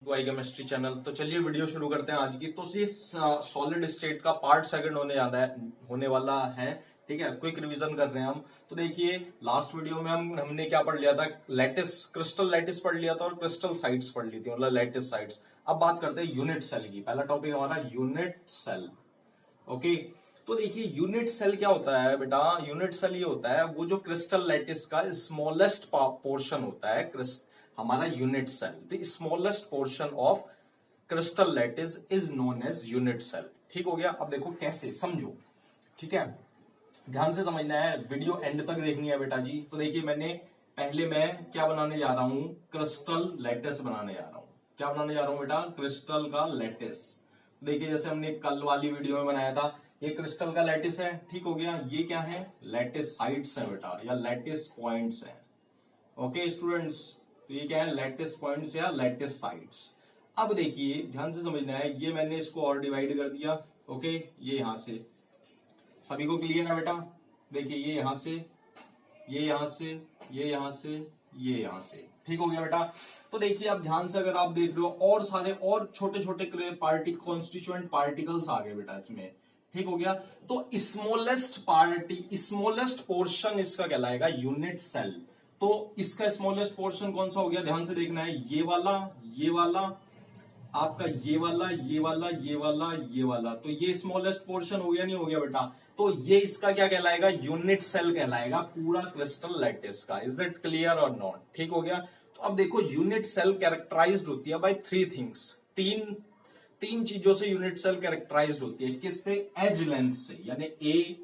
Chemistry channel. तो चलिए video शुरू करते हैं आज की। तो सॉलिड स्टेट का पार्ट सेकंड होने वाला है। ठीक है, क्विक रिवीजन कर रहे हैं हम। तो देखिए लास्ट वीडियो में हमने क्या पढ़ लिया था, लैटिस, क्रिस्टल लैटिस पढ़ लिया था और क्रिस्टल साइट्स पढ़ ली थी, मतलब लैटिस साइट्स। अब बात करते हैं यूनिट सेल की। पहला टॉपिक हमारा यूनिट सेल। ओके, तो देखिए यूनिट सेल क्या होता है बेटा। यूनिट सेल ये होता है वो जो क्रिस्टल लैटिस का स्मॉलेस्ट पोर्शन होता है हमारा unit cell. The smallest portion of crystal lattice is known as unit cell. ठीक हो गया। अब देखो कैसे, समझो। ठीक है, ध्यान से समझना है, वीडियो एंड तक देखनी है बेटा जी। तो देखिए पहले मैं क्या बनाने जा रहा हूं, क्रिस्टल लैटिस बनाने जा रहा हूं। क्या बनाने जा रहा हूं बेटा, क्रिस्टल का लैटिस। देखिए जैसे हमने कल वाली वीडियो में बनाया था, ये क्रिस्टल का लैटिस है। ठीक हो गया। ये क्या है, लैटिस साइट्स है बेटा, या लैटिस पॉइंट्स है। ओके स्टूडेंट्स, तो ये क्या है, लैटिस पॉइंट्स या लैटिस साइट्स। अब देखिए ध्यान से समझना है, ये मैंने इसको और डिवाइड कर दिया। ओके, ये यहां से, सभी को क्लियर है बेटा। देखिए ये यहां से, ये यहां से, ये यहां से, ये यहां से। ठीक हो गया बेटा। तो देखिए अब ध्यान से अगर आप देख रहे हो, और सारे और छोटे छोटे कॉन्स्टिट्यूएंट पार्टिकल्स आ गए बेटा इसमें। ठीक हो गया। तो स्मॉलेस्ट पोर्शन इसका कहलाएगा यूनिट सेल। तो इसका स्मॉलेस्ट पोर्शन कौन सा हो गया, ध्यान से देखना है, ये वाला, ये वाला, आपका ये वाला, ये वाला, ये वाला, ये वाला। तो ये स्मॉलेस्ट पोर्शन हो गया, नहीं हो गया बेटा। तो ये इसका क्या कहलाएगा, यूनिट सेल कहलाएगा, पूरा क्रिस्टल लैटिस का। इज इट क्लियर और नॉट। ठीक हो गया। तो अब देखो यूनिट सेल कैरेक्टराइज्ड होती है बाय थ्री थिंग्स। तीन चीजों से यूनिट सेल कैरेक्टराइज्ड होती है। किससे, एज लेंथ से, यानी ए,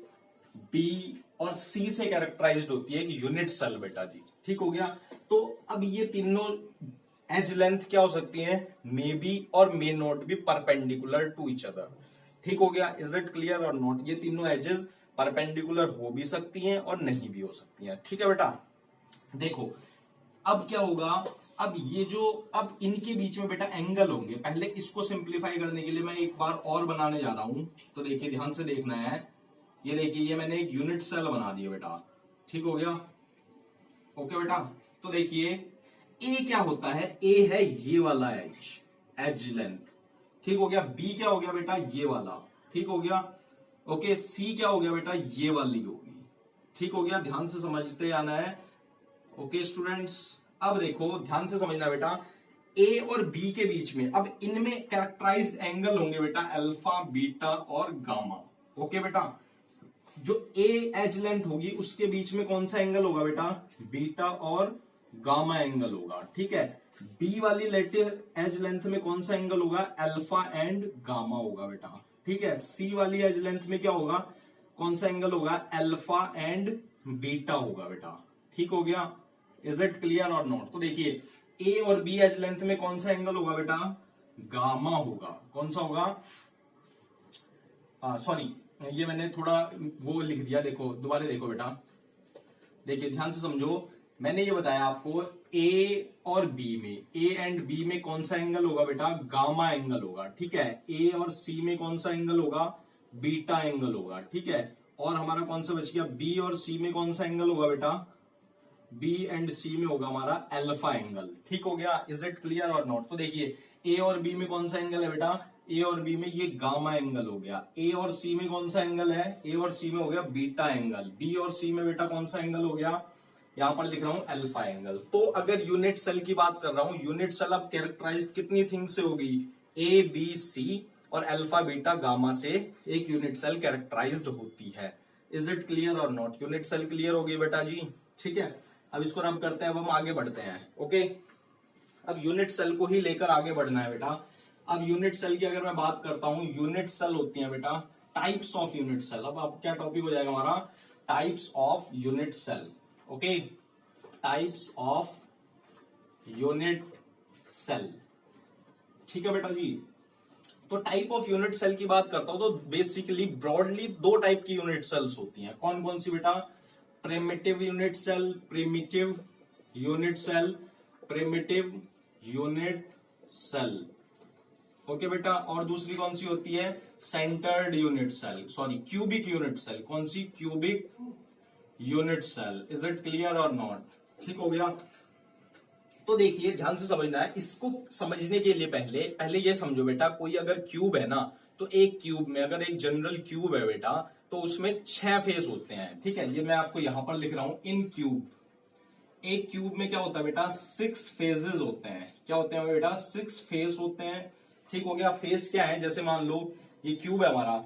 बी और सी से कैरेक्टराइज्ड होती है कि यूनिट सेल बेटा जी। ठीक हो गया। तो अब ये तीनों एज लेंथ क्या हो सकती है, मे बी और may not be perpendicular to each other. ठीक हो गया। इज इट क्लियर और नॉट। ये तीनों एजेस परपेंडिकुलर हो भी सकती हैं और नहीं भी हो सकती हैं। ठीक है बेटा। देखो अब क्या होगा, अब ये जो, अब इनके बीच में बेटा एंगल होंगे। पहले इसको सिंप्लीफाई करने के लिए मैं एक बार और बनाने जा रहा हूं। तो देखिए ध्यान से देखना है, ये देखिए ये मैंने एक यूनिट सेल बना दिया बेटा। ठीक हो गया। ओके बेटा। तो देखिए ए क्या होता है, ए है ये वाला एज लेंथ। ठीक हो गया। बी क्या हो गया बेटा, ये वाला। ठीक हो गया। ओके, सी क्या हो गया बेटा, ये वाली होगी। ठीक हो गया। ध्यान से समझते आना है। ओके स्टूडेंट्स, अब देखो ध्यान से समझना बेटा, ए और बी के बीच में, अब इनमें कैरेक्टराइज्ड एंगल होंगे बेटा, अल्फा, बीटा और गामा। ओके बेटा। जो ए एज लेंथ होगी उसके बीच में कौन सा एंगल होगा बेटा, बीटा और गामा एंगल होगा। ठीक है। बी वाली एज लेंथ में कौन सा एंगल होगा, अल्फा एंड गामा होगा बेटा। ठीक है। सी वाली एज लेंथ में क्या होगा, कौन सा एंगल होगा, अल्फा एंड बीटा होगा बेटा। ठीक हो गया। इज इट क्लियर और नॉट। तो देखिए ए और बी एज लेंथ में कौन सा एंगल होगा बेटा, गामा होगा। कौन सा होगा, सॉरी ये मैंने थोड़ा वो लिख दिया, देखो दोबारा देखो बेटा। देखिए ध्यान से समझो, मैंने ये बताया आपको, ए और बी में, ए एंड बी में कौन सा एंगल होगा बेटा, गामा एंगल होगा। ठीक है। ए और सी में कौन सा एंगल होगा, बीटा एंगल होगा। ठीक है। और हमारा कौन सा बच गया, बी और सी में कौन सा एंगल होगा बेटा, बी एंड सी में होगा हमारा अल्फा एंगल। ठीक हो गया। इज इट क्लियर और नॉट। तो देखिए ए और बी में कौन सा एंगल है बेटा, ए और बी में ये गामा एंगल हो गया। ए और सी में कौन सा एंगल है, ए और सी में हो गया बीटा एंगल। बी और सी में बेटा कौन सा एंगल हो गया, यहां पर लिख रहा हूं अल्फा एंगल। तो अगर यूनिट सेल की बात कर रहा हूं, यूनिट सेल अब कैरेक्टराइज कितनी थिंग से होगी, ए, बी, सी और अल्फा, बीटा, गामा से एक यूनिट सेल कैरेक्टराइज्ड होती है। इज इट क्लियर और नॉट। यूनिट सेल क्लियर होगी बेटा जी। ठीक है। अब इसको रब करते हैं, अब हम आगे बढ़ते हैं। ओके, अब यूनिट सेल को ही लेकर आगे बढ़ना है बेटा। अब यूनिट सेल की अगर मैं बात करता हूं, यूनिट सेल होती है बेटा, टाइप्स ऑफ यूनिट सेल। अब आप क्या टॉपिक हो जाएगा हमारा, types of unit cell. Okay, types of unit cell. ठीक है बेटा जी। तो टाइप ऑफ यूनिट सेल की बात करता हूं तो बेसिकली ब्रॉडली दो टाइप की यूनिट सेल्स होती हैं। कौन कौन सी बेटा, primitive unit cell, primitive unit cell, primitive unit cell. Okay बेटा। और दूसरी कौन सी होती है, centred unit cell, sorry cubic unit cell. कौन सी, cubic unit cell. Is it clear और नॉट। ठीक हो गया। तो देखिए ध्यान से समझना है, इसको समझने के लिए पहले पहले ये समझो बेटा, कोई अगर क्यूब है ना, तो एक क्यूब में अगर एक जनरल क्यूब है बेटा, तो उसमें 6 फेस होते हैं। ठीक है, ये मैं आपको यहां पर लिख रहा हूं, इन क्यूब। एक क्यूब में क्या होता है बेटा, 6 फेजेस होते हैं। क्या होते हैं बेटा, 6 फेस होते हैं। ठीक हो गया। फेस क्या है, जैसे मान लो ये क्यूब है हमारा,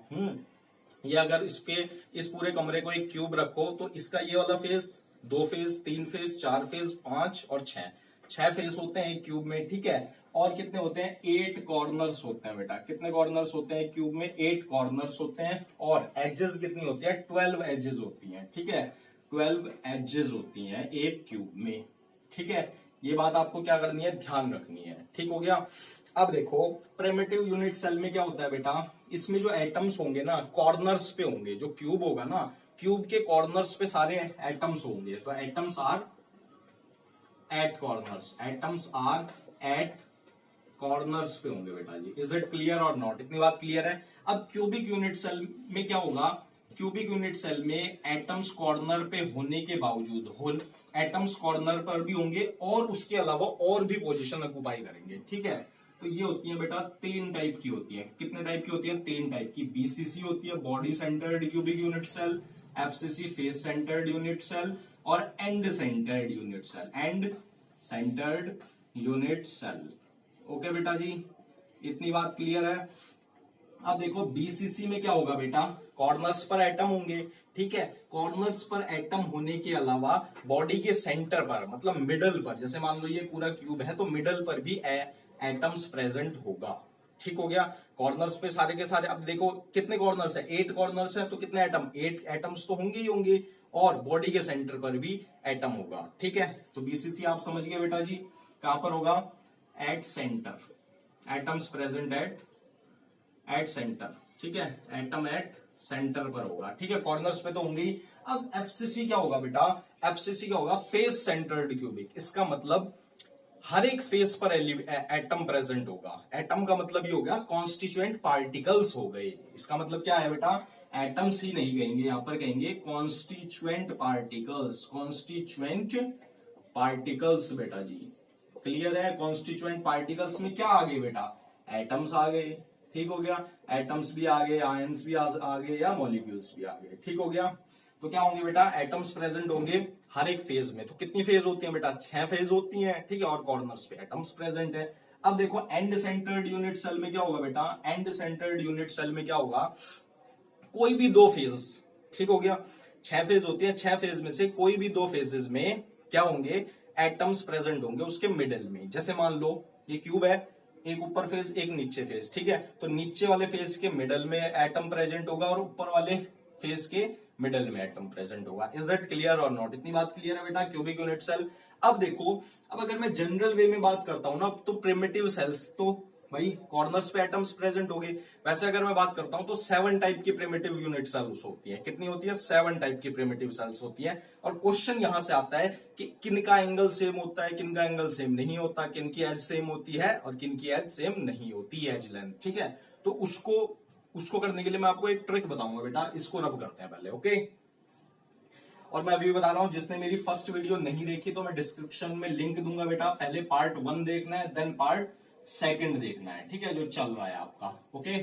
ये अगर इस पूरे कमरे को एक क्यूब रखो, तो इसका ये वाला फेस 2 फेस, 3 फेस, 4 फेस, 5 और 6 फेस होते हैं एक क्यूब में। ठीक है, और कितने होते हैं, 8 कॉर्नर्स होते हैं बेटा। कितने कॉर्नर्स होते हैं क्यूब में, 8 कॉर्नर्स होते हैं। और एजेस कितनी होती है, 12 एजेस होती हैं। ठीक है, 12 एजेस होती हैं एक क्यूब में। ठीक है, ये बात आपको क्या करनी है, ध्यान रखनी है। ठीक हो गया। अब देखो प्रिमिटिव यूनिट सेल में क्या होता है बेटा, इसमें जो एटम्स होंगे ना, कॉर्नर्स पे होंगे। जो क्यूब होगा ना, क्यूब के कॉर्नर्स पे सारे एटम्स होंगे। तो atoms are at corners, atoms are at corners पे होंगे बेटा जी। इज इट क्लियर और नॉट, इतनी बात क्लियर है। अब क्यूबिक यूनिट सेल में क्या होगा, क्यूबिक यूनिट सेल में एटम्स कॉर्नर पे होने के बावजूद एटम्स कॉर्नर पर भी होंगे और उसके अलावा और भी पोजीशन ऑक्युपाई करेंगे। ठीक है, तो ये होती है बेटा 3 टाइप की होती है। कितने टाइप की होती है, 3 टाइप की। बीसीसी होती है, body centred cubic unit cell, FCC face centred unit cell, और end centred unit cell, end centred unit cell. Okay बेटा जी, इतनी बात क्लियर है। अब देखो बीसीसी में क्या होगा बेटा, कॉर्नर्स पर एटम होंगे। ठीक है, कॉर्नर्स पर एटम होने के अलावा बॉडी के सेंटर पर, मतलब मिडल पर, जैसे मान लो ये पूरा क्यूब है, तो मिडल पर भी एटम्स प्रेजेंट होगा। ठीक हो गया। कॉर्नर्स पे सारे के सारे, अब देखो कितने कॉर्नर्स है, 8 कॉर्नर्स है, तो कितने एटम, 8 एटम्स तो होंगे ही होंगे। और बॉडी के सेंटर पर भी एटम होगा। ठीक है, तो बीसीसी आप समझ गए बेटा जी, कहां पर होगा, at centre, atoms present at centre. ठीक है, एटम एट सेंटर पर होगा। ठीक है, कॉर्नर्स पे तो होंगे ही। अब एफसीसी क्या होगा बेटा, एफसीसी क्या होगा, फेस सेंटर्ड क्यूबिक। इसका मतलब हर एक फेस पर एटम प्रेजेंट होगा। एटम का मतलब ये हो गया कॉन्स्टिट्यूएंट पार्टिकल्स हो गए। इसका मतलब क्या है बेटा, एटम्स ही नहीं कहेंगे, यहां पर कहेंगे कॉन्स्टिट्यूएंट पार्टिकल्स, कॉन्स्टिट्यूएंट पार्टिकल्स बेटा जी। क्लियर है। कॉन्स्टिट्यूएंट पार्टिकल्स में क्या आ गए बेटा, एटम्स आ गए। ठीक हो गया, एटम्स भी आ गए, आयंस भी आ गए, या मॉलिक्यूल्स भी आ गए। ठीक हो गया। तो क्या होंगे बेटा, एटम्स प्रेजेंट होंगे हर एक फेज में। तो कितनी फेज होती है बेटा, 6 फेज होती हैं। ठीक है, और कॉर्नर्स पे एटम्स प्रेजेंट है। अब देखो एंड सेंटर्ड यूनिट सेल में क्या होगा बेटा, एंड सेंटर्ड यूनिट सेल में क्या होगा, कोई भी 2 फेज। ठीक हो गया, 6 फेज होती है, 6 फेज में से कोई भी 2 फेजेस में क्या होंगे, एटम्स प्रेजेंट होंगे उसके मिडल में। जैसे मान लो ये क्यूब है, एक ऊपर फेज एक नीचे फेज। ठीक है, तो नीचे वाले फेज के मिडल में एटम प्रेजेंट होगा और ऊपर वाले फेज के मिडल में एटम प्रेजेंट होगा। इज इट क्लियर और नॉट, इतनी बात क्लियर है बेटा, क्यूबिक यूनिट सेल। अब देखो, अब अगर मैं जनरल वे में बात करता हूं ना, तो प्रिमिटिव सेल्स तो भाई कॉर्नर्स पे एटम्स प्रेजेंट हो गए। वैसे अगर मैं बात करता हूं तो 7 टाइप की प्रिमिटिव यूनिट सेल्स होती है। कितनी होती है, 7 टाइप की प्रिमिटिव सेल्स होती है। और क्वेश्चन यहां से आता है कि किनका एंगल सेम होता है, किनका एंगल सेम नहीं होता, किनकी एज सेम होती है और किनकी एज सेम नहीं होती, एज लेंथ। ठीक है, तो उसको करने के लिए मैं आपको एक ट्रिक बताऊंगा बेटा, इसको रब करते हैं पहले। ओके, और मैं अभी बता रहा हूं, जिसने मेरी फर्स्ट वीडियो नहीं देखी तो मैं डिस्क्रिप्शन में लिंक दूंगा बेटा। पहले पार्ट 1 देखना है, देन पार्ट 2 देखना है। ठीक है, जो चल रहा है आपका। ओके,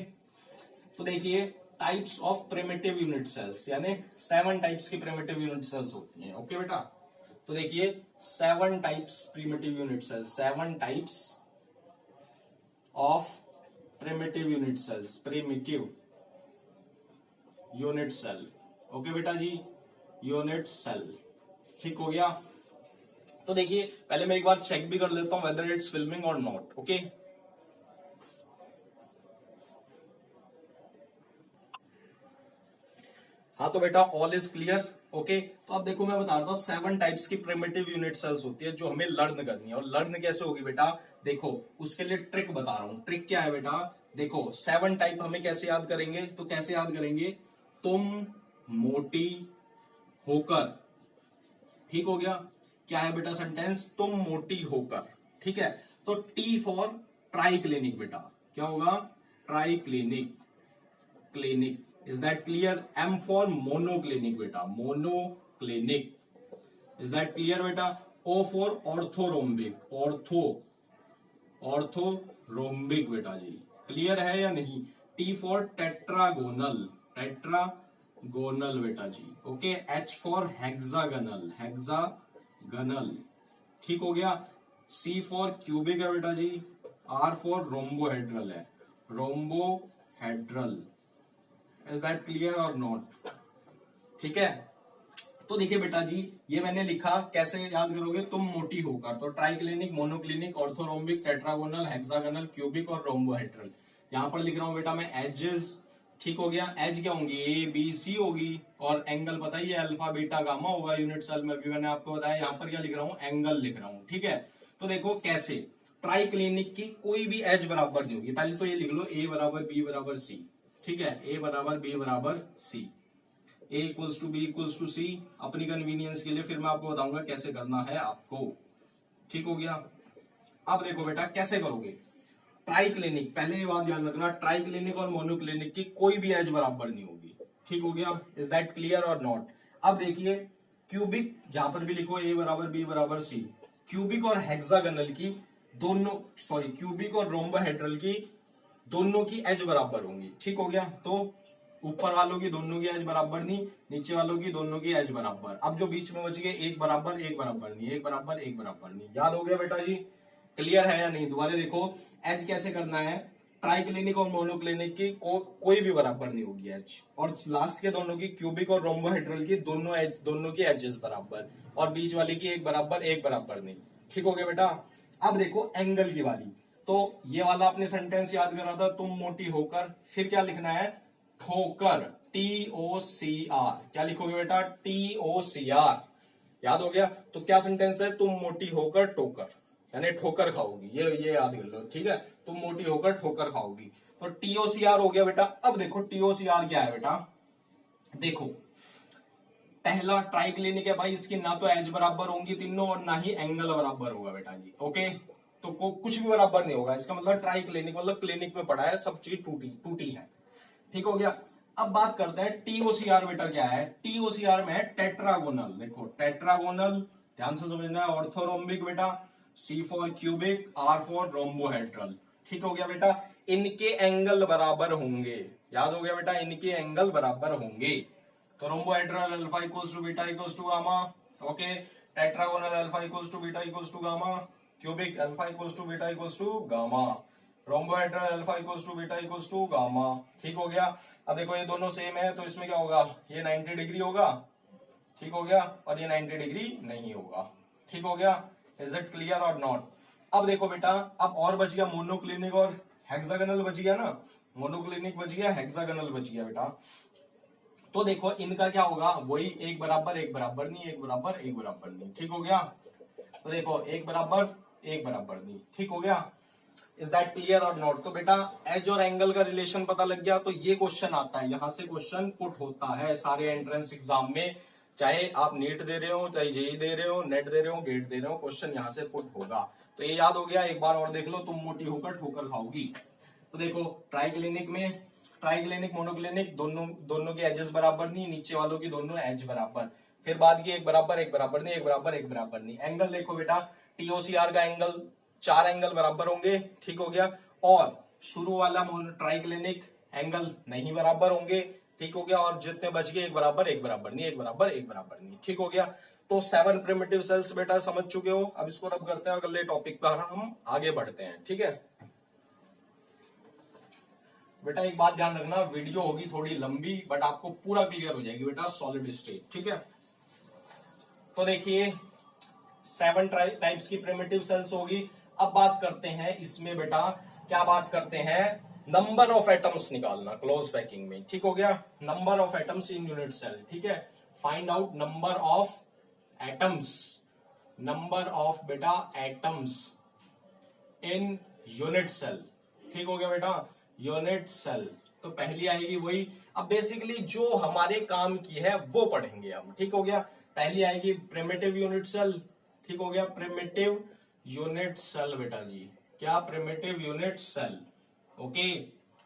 तो देखिए types of primitive unit cells, यानी 7 टाइप्स की प्रिमिटिव यूनिट सेल्स होती हैं। ओके बेटा, तो देखिए 7 types primitive unit cells, 7 types of primitive unit cells, primitive unit cell. Okay बेटा जी, यूनिट सेल। ठीक हो गया। तो देखिए पहले मैं एक बार चेक भी कर लेता हूं वेदर इट्स फिल्मिंग और नॉट। ओके, हाँ तो बेटा ऑल इज क्लियर। ओके, तो अब देखो मैं बता रहा था 7 टाइप्स की प्रिमिटिव यूनिट सेल्स होती है जो हमें लर्न करनी है। और लर्न कैसे होगी बेटा, देखो उसके लिए ट्रिक बता रहा हूं। ट्रिक क्या है बेटा, देखो 7 टाइप हमें कैसे याद करेंगे, तो कैसे याद करेंगे, तुम मोटी होकर। ठीक हो गया, क्या है बेटा सेंटेंस, तुम मोटी होकर। ठीक है, तो टी फॉर ट्राई क्लिनिक बेटा, क्या होगा, triclinic, clinic. Is that clear. M for monoclinic बेटा, monoclinic. Is that clear बेटा। O फॉर ऑर्थोरोम्बिक, ऑर्थोरोम्बिक बेटा जी, क्लियर है या नहीं। T फॉर टेट्रागोनल, टेट्रागोनल बेटा जी, okay. H for hexagonal, hexagonal, ठीक हो गया। C फॉर क्यूबिक है बेटा जी। R फॉर रोम्बोहेड्रल है, रोम्बोहेड्रल। इज दैट क्लियर और नॉट? ठीक है, तो देखिए बेटा जी, ये मैंने लिखा, कैसे याद करोगे तुम मोटी होकर, तो triclinic, monoclinic, orthorhombic, tetragonal, hexagonal, cubic और रोम्बोहेड्रल। यहां पर लिख रहा हूं बेटा मैं एजेस, ठीक हो गया। एज क्या होंगी, ए बी सी होगी, और एंगल पता ही है अल्फा बीटा गामा होगा यूनिट सेल में, भी मैंने आपको बताया। यहां पर क्या लिख रहा हूं, एंगल लिख रहा हूं, ठीक है। तो देखो कैसे, ट्राइक्लिनिक की कोई भी एज बराबर नहीं होगी। पहले तो ये लिख लो, ए बराबर बी बराबर सी, ठीक है, ए बराबर बी बराबर C, A equals to B equals to C, अपनी कन्वीनियंस के लिए। फिर मैं आपको बताऊंगा कैसे करना है आपको, ठीक हो गया। अब देखो बेटा कैसे करोगे, ट्राइक्लिनिक, पहले ये बात ध्यान रखना, ट्राइक्लिनिक और मोनोक्लिनिक की कोई भी एज बराबर नहीं होगी, ठीक हो गया। इज दैट क्लियर और नॉट? अब देखिए क्यूबिक, यहां पर भी लिखो ए बराबर बी बराबर सी, क्यूबिक और हेक्सागोनल की दोनों, सॉरी क्यूबिक और रोम्बोहेड्रल की दोनों की एज बराबर होंगी, ठीक हो गया। तो ऊपर वालों की दोनों की एज बराबर नहीं, नीचे वालों की दोनों की एज बराबर। अब जो बीच में बच गए, एक बराबर एक बराबर नहीं, एक बराबर एक बराबर नहीं। याद हो गया बेटा जी, क्लियर है या नहीं? दोबारा देखो, एज कैसे करना है, ट्राइक्लिनिक और मोनोक्लिनिक की कोई भी बराबर नहीं होगी एज, और लास्ट के दोनों की, क्यूबिक और रोम्बोहेड्रल की दोनों की एजेस बराबर, और बीच वाली की एक बराबर नहीं, ठीक हो गया बेटा। अब देखो एंगल की वाली, तो ये वाला आपने सेंटेंस याद करा था, तुम मोटी होकर, फिर क्या लिखना है, ठोकर, TOCR, क्या लिखोगे बेटा, TOCR, याद हो गया। तो क्या सेंटेंस है, तुम मोटी होकर ठोकर, यानी ठोकर खाओगी, ये याद कर लो, ठीक है, तुम मोटी होकर ठोकर खाओगी। तो TOCR हो गया बेटा। अब देखो TOCR क्या है बेटा, देखो पहला ट्राइक्लिनिक है भाई, इसकी ना तो एज बराबर होंगी तीनों, और ना ही एंगल बराबर होगा बेटा जी, ओके। तो कुछ भी बराबर नहीं होगा, इसका मतलब ट्राइक्लिनिक मतलब क्लिनिक में पढ़ा है, सब चीज टूटी है, ठीक हो गया। अब बात करते हैं TOCR बेटा क्या है, TOCR में है टेट्रागोनल, देखो टेट्रागोनल, ध्यान से समझना है, ऑर्थोरोम्बिक बेटा, C for cubic, R for rhombohedral, ठीक हो गया बेटा। इनके एंगल बराबर होंगे, याद हो गया बेटा, इनके एंगल बराबर होंगे। तो rhombohedral alpha equals to beta equals to gamma, okay. Tetragonal alpha equals to beta equals to gamma, cubic alpha equals to beta equals to gamma, rhombohedral alpha equals to beta equals to gamma, ठीक हो गया। अब देखो ये दोनों same है, तो इसमें क्या होगा, ये 90 डिग्री होगा, ठीक हो गया, और ये 90 डिग्री नहीं होगा, ठीक हो गया। इज इट क्लियर और नॉट? अब देखो बेटा, अब और बच गया मोनोक्लिनिक और हेक्सागोनल बच गया ना, मोनोक्लिनिक बच गया, हेक्सागोनल बच गया बेटा। तो देखो इनका क्या होगा, वही एक बराबर नहीं, एक बराबर नहीं, ठीक हो गया। तो देखो एक बराबर नहीं, ठीक हो गया। इज दैट क्लियर और नॉट? तो बेटा एज और एंगल का रिलेशन पता लग गया, तो ये क्वेश्चन आता है, यहां से क्वेश्चन पुट होता है सारे एंट्रेंस एग्जाम में, चाहे आप नीट दे रहे हो, चाहे जेई दे रहे हो, नेट दे रहे हो, गेट दे रहे हो, क्वेश्चन यहां से पुट होगा। तो ये याद हो गया, एक बार और देख लो, तुम मोटी होकर ठोकर खाओगी। तो देखो ट्राइक्लिनिक में, ट्राइक्लिनिक मोनोक्लिनिक दोनों की एजेस बराबर नहीं, नीचे वालों की दोनों एज बराबर, फिर बाद की एक बराबर नहीं, एक बराबर नहीं। एंगल देखो बेटा, TOCR का एंगल, 4 एंगल बराबर होंगे, ठीक हो गया। और शुरू वाला ट्राइक्लिनिक एंगल नहीं बराबर होंगे, ठीक हो गया। और जितने बच गए एक बराबर नहीं, एक बराबर नहीं, ठीक हो गया। तो 7 प्रिमिटिव सेल्स बेटा समझ चुके हो। अब इसको रब करते हैं, अगले टॉपिक पर हम आगे बढ़ते हैं, ठीक है बेटा। एक बात ध्यान रखना, वीडियो होगी थोड़ी लंबी, बट आपको पूरा क्लियर हो जाएगी बेटा, सॉलिड स्टेट, ठीक है। तो देखिए 7 टाइप्स की प्रिमिटिव सेल्स होगी। अब बात करते हैं इसमें बेटा, क्या बात करते हैं, नंबर ऑफ एटम्स निकालना क्लोज पैकिंग में, ठीक हो गया। Number of atoms in unit cell, ठीक है। Find out number of atoms, number of बेटा एटम्स इन यूनिट सेल, ठीक हो गया बेटा, यूनिट सेल। तो पहली आएगी वही, अब बेसिकली जो हमारे काम की है वो पढ़ेंगे हम, ठीक हो गया। पहली आएगी प्रिमिटिव यूनिट सेल, ठीक हो गया, प्रिमिटिव यूनिट सेल बेटा जी, क्या, प्रिमिटिव यूनिट सेल, ओके।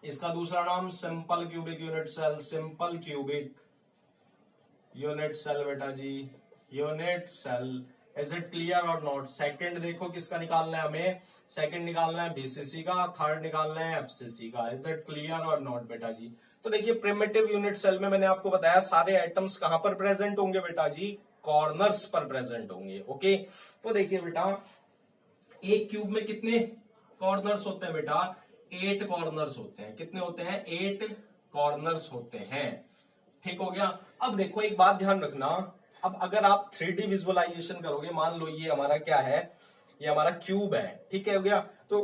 इसका दूसरा नाम simple cubic unit cell, simple cubic unit cell बेटा जी, unit cell. Is it clear और नॉट? सेकंड देखो किसका निकालना है हमें, सेकंड निकालना है बीसीसी का, थर्ड निकालना है एफसीसी का। इज इट क्लियर और नॉट बेटा जी? तो देखिए प्रिमिटिव यूनिट सेल में मैंने आपको बताया सारे एटम्स कहां पर प्रेजेंट होंगे बेटा जी, कॉर्नर्स पर प्रेजेंट होंगे। ओके, तो देखिए बेटा एक क्यूब में कितने कॉर्नर्स होते हैं बेटा, 8 कॉर्नर्स होते हैं। कितने होते हैं? 8 कॉर्नर्स होते हैं। ठीक हो गया। अब देखो एक बात ध्यान रखना, अब अगर आप 3D विजुअलाइजेशन करोगे, मान लो ये हमारा क्या है, ये हमारा क्यूब है, ठीक है, हो गया। तो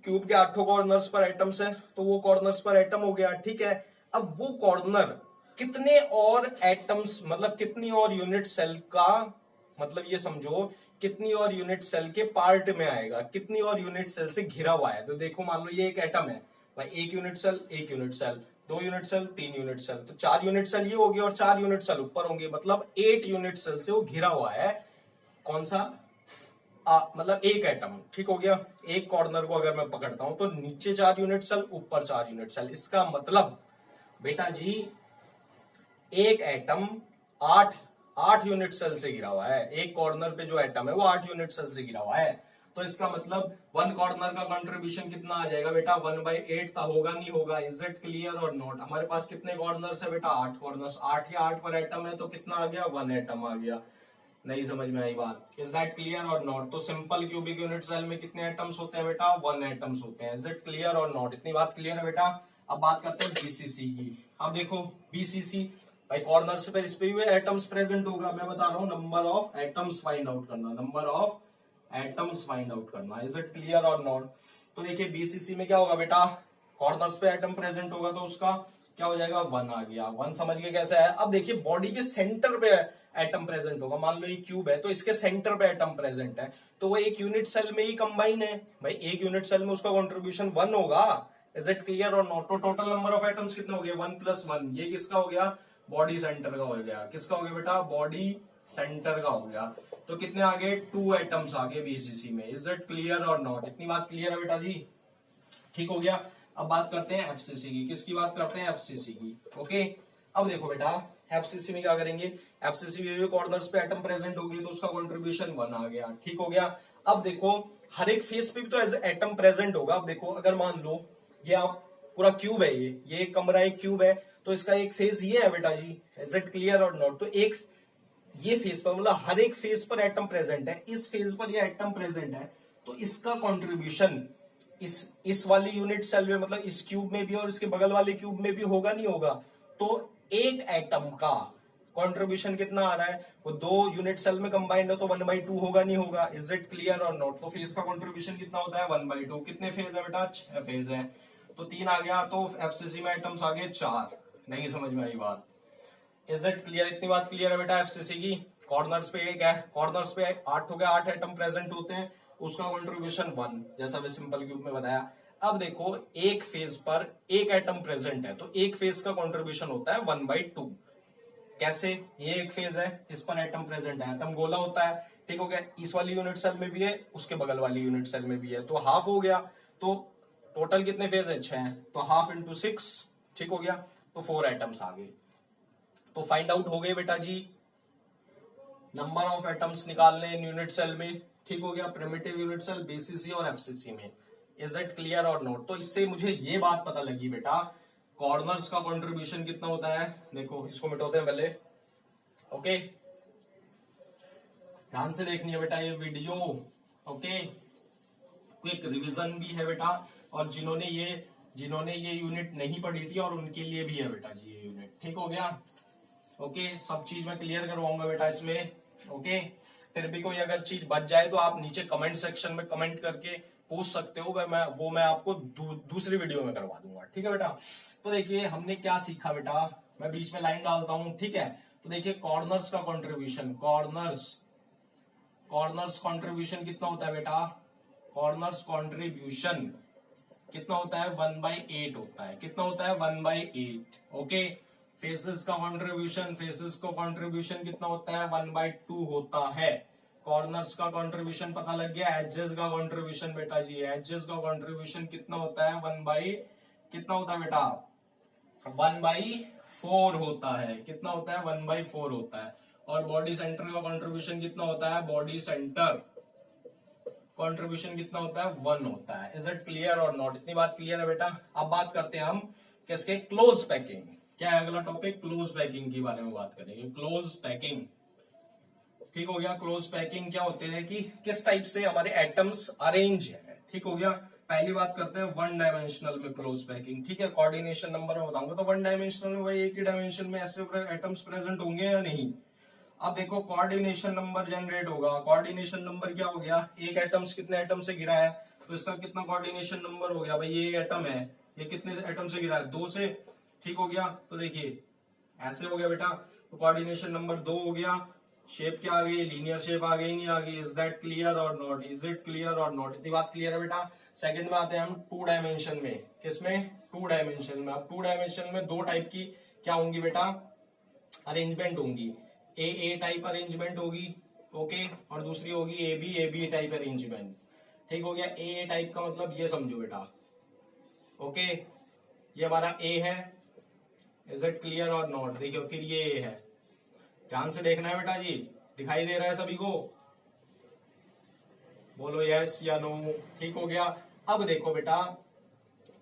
क्यूब के 8 कॉर्नर्स पर एटम्स है, तो वो कॉर्नर्स पर एटम हो गया, ठीक है। अब वो कॉर्नर कितने और एटम्स, मतलब कितनी और यूनिट सेल का, मतलब ये समझो कितनी और यूनिट सेल के पार्ट में आएगा, कितनी और यूनिट सेल से घिरा हुआ है। तो देखो मान लो ये एक एटम है भाई, एक यूनिट सेल, एक unit cell, 2 unit cell, 3 unit cell, तो 4 यूनिट सेल ये होगी और 4 यूनिट सेल ऊपर होंगे, मतलब 8 यूनिट सेल से वो घिरा हुआ है। कौन सा? मतलब एक एटम, ठीक हो गया। एक कॉर्नर को अगर मैं पकड़ता हूं तो नीचे 4 यूनिट सेल, ऊपर 4 यूनिट सेल। इसका मतलब बेटा जी एक एटम 8 यूनिट सेल से घिरा हुआ है। एक कॉर्नर पे जो एटम है वो 8 यूनिट सेल से घिरा हुआ है। तो इसका मतलब वन कॉर्नर का कंट्रीब्यूशन कितना आ जाएगा बेटा, 1/8 होगा, नहीं होगा? इज इट क्लियर और नॉट? हमारे पास कितने कॉर्नर्स है बेटा, 8 कॉर्नर्स, 8 या 8 पर एटम है, तो कितना आ गया, 1 एटम आ गया। नहीं समझ में आई बात? इज दैट क्लियर और नॉट? तो सिंपल क्यूबिक यूनिट सेल में कितने एटम्स होते हैं बेटा, 1 एटम्स होते हैं। इज इट क्लियर और नॉट? इतनी बात क्लियर है बेटा? अब बात करते हैं बीसीसी की। अब देखो बीसीसी भाई कॉर्नर्स पर इस पे भी एटम्स प्रेजेंट होगा। मैं बता रहा हूं number of atoms find out करना, number of atoms find out करना। इज इट क्लियर और नॉट? तो देखिए बीसीसी में क्या होगा बेटा, कॉर्नर्स पे एटम प्रेजेंट होगा तो उसका क्या हो जाएगा, 1 आ गया। 1 समझ के कैसे है? अब देखिए बॉडी के सेंटर पे एटम प्रेजेंट होगा। मान लो ये क्यूब है तो इसके सेंटर पे एटम प्रेजेंट है, तो वो एक यूनिट सेल में ही कंबाइन है भाई, एक यूनिट सेल में उसका कंट्रीब्यूशन 1 होगा। इज इट क्लियर और नॉट? तो टोटल नंबर ऑफ एटम्स कितने हो गए, 1 + 1। ये किसका हो गया, बॉडी सेंटर का हो गया। किसका हो गया बेटा, बॉडी सेंटर का हो गया। तो कितने आ गए, 2 एटम्स आ गए बीसीसी में। इज इट क्लियर और नॉट? इतनी बात क्लियर है बेटा जी? ठीक हो गया। अब बात करते हैं एफसीसी की। किसकी बात करते हैं, एफसीसी की। ओके, अब देखो बेटा एफसीसी में क्या करेंगे, एफसीसी में कॉर्नर्स पे एटम प्रेजेंट होगी तो उसका कंट्रीब्यूशन 1 आ गया। ठीक हो गया। अब देखो हर एक फेस पे भी तो एज एटम प्रेजेंट होगा। अब देखो अगर मान लो ये आप पूरा क्यूब है, ये एक कमरा एक क्यूब है, तो इसका एक फेस ये है बेटा जी। इज इट क्लियर और नॉट? तो एक ये फेस पर, मतलब हर एक फेस पर एटम प्रेजेंट है, इस फेस पर ये एटम प्रेजेंट है, तो इसका कंट्रीब्यूशन इस वाली यूनिट सेल में, मतलब इस क्यूब में भी और इसके बगल वाले क्यूब में भी होगा, नहीं होगा? तो एक एटम का कंट्रीब्यूशन कितना आ रहा है, वो 2 यूनिट सेल में कंबाइंड है तो 1/2 होगा, नहीं होगा? इज इट क्लियर और नॉट? तो फेज का कंट्रीब्यूशन कितना होता है, 1/2। कितने फेज है बेटा, 6 फेज है, तो 3 आ गया। तो एफसीसी में एटम्स आ गए 4। नहीं समझ में आई बात? Is it clear? इतनी बात क्लियर है बेटा एफसीसी की? कॉर्नर्स पे एक है, कॉर्नर्स पे 8 हो गया, 8 एटम प्रेजेंट होते हैं, उसका कंट्रीब्यूशन 1, जैसा मैं सिंपल क्यूब में बताया। अब देखो एक फेज पर एक एटम प्रेजेंट है, तो एक फेज का कंट्रीब्यूशन होता है 1/2। कैसे? ये एक फेज है, इस पर एटम प्रेजेंट है, एटम गोला होता है, ठीक हो गया। इस वाली यूनिट सेल में भी है, उसके बगल वाली यूनिट सेल में भी है, तो हाफ हो गया। तो टोटल कितने फेज है, 6, तो हाफ इंटू 6, ठीक हो गया। तो 4 एटम्स आ गए। तो फाइंड आउट हो गए बेटा जी नंबर ऑफ एटम्स निकालने इन यूनिट सेल में। ठीक हो गया, प्रिमिटिव यूनिट सेल, बीसीसी और एफसीसी में। इज इट क्लियर और नॉट? तो इससे मुझे ये बात पता लगी बेटा कॉर्नर्स का कंट्रीब्यूशन कितना होता है। देखो इसको मिटाते हैं पहले। ओके, ध्यान से देखनी है बेटा ये वीडियो। ओके, क्विक रिवीजन भी है बेटा, और जिन्होंने ये यूनिट नहीं पढ़ी थी और उनके लिए भी है बेटा जी ये यूनिट। ठीक हो गया। ओके, सब चीज मैं क्लियर करवाऊंगा बेटा इसमें। ओके, फिर भी कोई अगर चीज बच जाए तो आप नीचे कमेंट सेक्शन में कमेंट करके पूछ सकते हो, वो मैं आपको दूसरी वीडियो में करवा दूंगा। ठीक है बेटा। तो देखिए हमने क्या सीखा बेटा, मैं बीच में लाइन डालता हूं, ठीक है। तो देखिए कॉर्नर्स का कंट्रीब्यूशन, कॉर्नर्स कंट्रीब्यूशन कितना होता है बेटा, कॉर्नर्स कंट्रीब्यूशन कितना होता है, 1/8 होता है। कितना होता है, 1/8। ओके, फेसेस का कंट्रीब्यूशन, फेसेस को कंट्रीब्यूशन कितना होता है, 1/2 होता है। कॉर्नर्स का कंट्रीब्यूशन पता लग गया। एजेस का कंट्रीब्यूशन बेटा जी, एजेस का कंट्रीब्यूशन कितना होता है, कितना होता है बेटा, 1/4 होता है। कितना होता है, 1/4 होता है। और बॉडी सेंटर का कंट्रीब्यूशन कितना होता है, बॉडी सेंटर कंट्रीब्यूशन कितना होता है, 1 होता है। इज इट क्लियर और नॉट? इतनी बात क्लियर है बेटा। अब बात करते हैं हम किसके, क्लोज पैकिंग। क्या है अगला टॉपिक, क्लोज पैकिंग के बारे में बात करेंगे। क्लोज पैकिंग, ठीक हो गया। क्लोज पैकिंग क्या होते हैं कि किस टाइप से हमारे एटम्स अरेंज है, ठीक हो गया। पहली बात करते हैं वन डायमेंशनल में क्लोज पैकिंग, ठीक है। कोऑर्डिनेशन नंबर में बताऊंगा। तो वन डायमेंशनल में भाई एक ही डायमेंशन में ऐसे एटम्स प्रेजेंट होंगे या नहीं। अब देखो कोऑर्डिनेशन नंबर जनरेट होगा। कोऑर्डिनेशन नंबर क्या हो गया, एक एटम्स कितने एटम से घिरा है, तो इसका कितना कोऑर्डिनेशन नंबर हो गया भाई, ये एटम है, ये कितने एटम से घिरा है, 2 से, ठीक हो गया। तो देखिए ऐसे हो गया बेटा, तो कोऑर्डिनेशन नंबर 2 हो गया। शेप क्या आ गई, लीनियर शेप आ गई, नहीं आ गई। इज दैट क्लियर और नॉट, इज इट क्लियर और नॉट? इतनी बात क्लियर है बेटा। सेकंड में आते हैं हम 2 डायमेंशन में। किसमें, 2 डायमेंशन में। अब 2 डायमेंशन में 2 टाइप की क्या होंगी बेटा, अरेंजमेंट होंगी। ए टाइप अरेंजमेंट होगी, ओके, और दूसरी होगी ए बी टाइप अरेंजमेंट, ठीक हो गया। ए टाइप का मतलब ये समझो बेटा, ओके, ये हमारा ए है। इज इट क्लियर और नॉट? देखियो फिर ये ए है, ध्यान से देखना है बेटा जी। दिखाई दे रहा है सभी को, बोलो यस या नो, ठीक हो गया। अब देखो बेटा,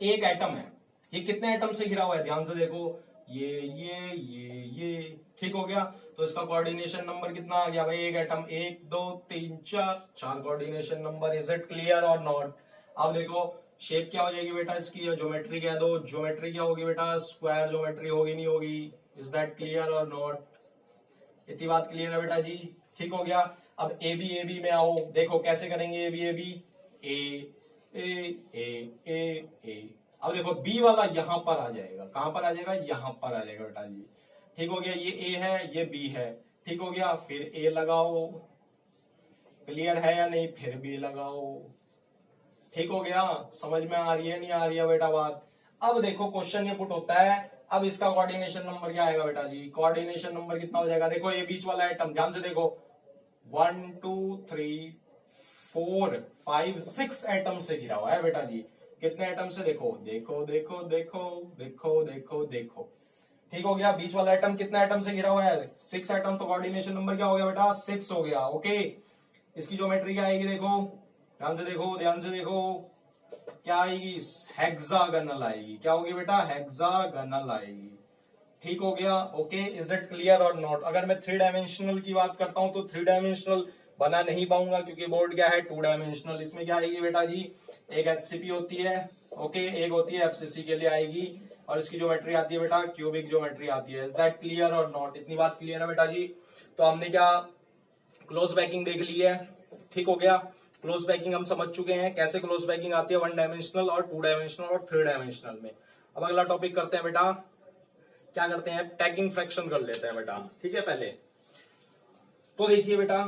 एक एटम है, ये कितने एटम से घिरा हुआ है, ध्यान से देखो, ये, ठीक हो गया। तो इसका कोऑर्डिनेशन नंबर कितना आ गया भाई, एक atom, 1 2 3 4 coordination number. Is it clear और नॉट? अब देखो शेप क्या हो जाएगी बेटा इसकी, ज्योमेट्री कह दो, ज्योमेट्री क्या होगी बेटा, स्क्वायर ज्योमेट्री होगी, नहीं होगी। इज दैट क्लियर और नॉट? इतनी बात क्लियर है बेटा जी, ठीक हो गया। अब ए बी में आओ, देखो कैसे करेंगे ए बी, ए। अब देखो बी वाला यहां पर आ जाएगा, कहां पर आ जाएगा, यहां पर आ जाएगा बेटा जी, ठीक हो गया। ये ए है, ये बी है, ठीक हो गया। फिर ए लगाओ, क्लियर है या नहीं, फिर बी लगाओ, ठीक हो गया। समझ में आ रही है, नहीं आ रही है बेटा बात? अब देखो क्वेश्चन ये पुट होता है, अब इसका कोऑर्डिनेशन नंबर क्या आएगा बेटा जी, कोऑर्डिनेशन नंबर कितना हो जाएगा, देखो ये बीच वाला एटम, ध्यान से देखो, 1 2 3 4 5 6 एटम से घिरा हुआ है बेटा जी। कितने एटम से, देखो देखो देखो देखो देखो देखो देखो, ठीक हो गया। बीच वाला एटम कितना एटम से घिरा हुआ है, 6 एटम। तो कोऑर्डिनेशन नंबर क्या हो गया बेटा, 6 हो गया, ओके। इसकी ज्योमेट्री क्या आएगी, देखो ध्यान से देखो, ध्यान से देखो, क्या आएगी, हेक्सागोनल आएगी। क्या होगी बेटा, हेक्सागोनल आएगी, ठीक हो गया, ओके। इज इट क्लियर और नॉट? अगर मैं 3 डायमेंशनल की बात करता हूं तो 3 डायमेंशनल बना नहीं पाऊंगा, क्योंकि बोर्ड क्या है 2 डायमेंशनल। इसमें क्या आएगी बेटा जी, एक एचसीपी होती है, ओके, एक होती है एफसीसी के लिए आएगी, और इसकी ज्योमेट्री आती है बेटा क्यूबिक ज्योमेट्री आती है। इज दैट क्लियर और नॉट? इतनी बात क्लियर है बेटा जी। तो हमने क्या क्लोज पैकिंग देख ली है, ठीक हो गया। क्लोज पैकिंग हम समझ चुके हैं, कैसे क्लोज पैकिंग आती है 1 डायमेंशनल और 2 डायमेंशनल और 3 डायमेंशनल में। अब अगला टॉपिक करते हैं बेटा, क्या करते हैं, पैकिंग फ्रैक्शन कर लेते हैं बेटा, ठीक है। पहले तो देखिए बेटा,